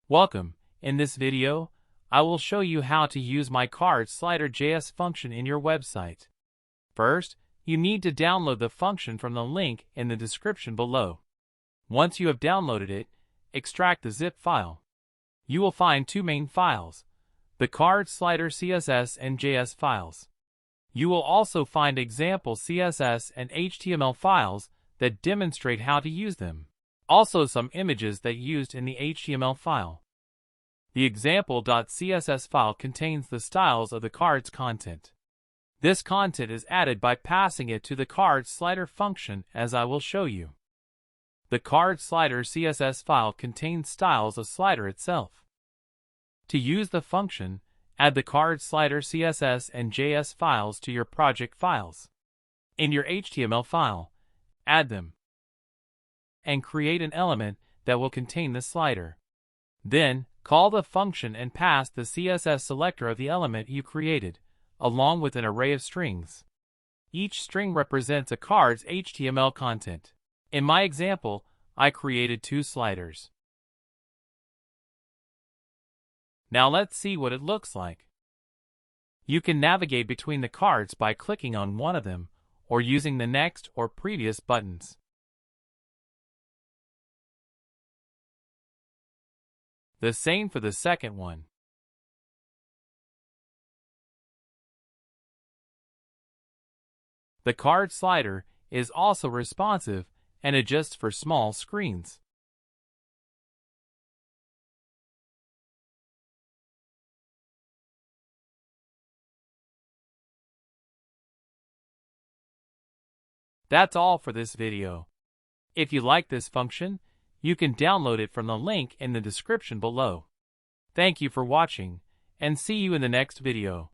Welcome. In this video, I will show you how to use my card slider JS function in your website. First, you need to download the function from the link in the description below. Once you have downloaded it, extract the zip file. You will find two main files, the card slider CSS and JS files. You will also find example CSS and HTML files that demonstrate how to use them. Also some images that used in the HTML file. The example.css file contains the styles of the card's content. This content is added by passing it to the card slider function, as I will show you. The card slider CSS file contains styles of slider itself. To use the function, add the card slider CSS and JS files to your project files. In your HTML file, add them and create an element that will contain the slider. Then, call the function and pass the CSS selector of the element you created, along with an array of strings. Each string represents a card's HTML content. In my example, I created two sliders. Now let's see what it looks like. You can navigate between the cards by clicking on one of them, or using the next or previous buttons. The same for the second one. The card slider is also responsive and adjusts for small screens. That's all for this video. If you like this function, you can download it from the link in the description below. Thank you for watching, and see you in the next video.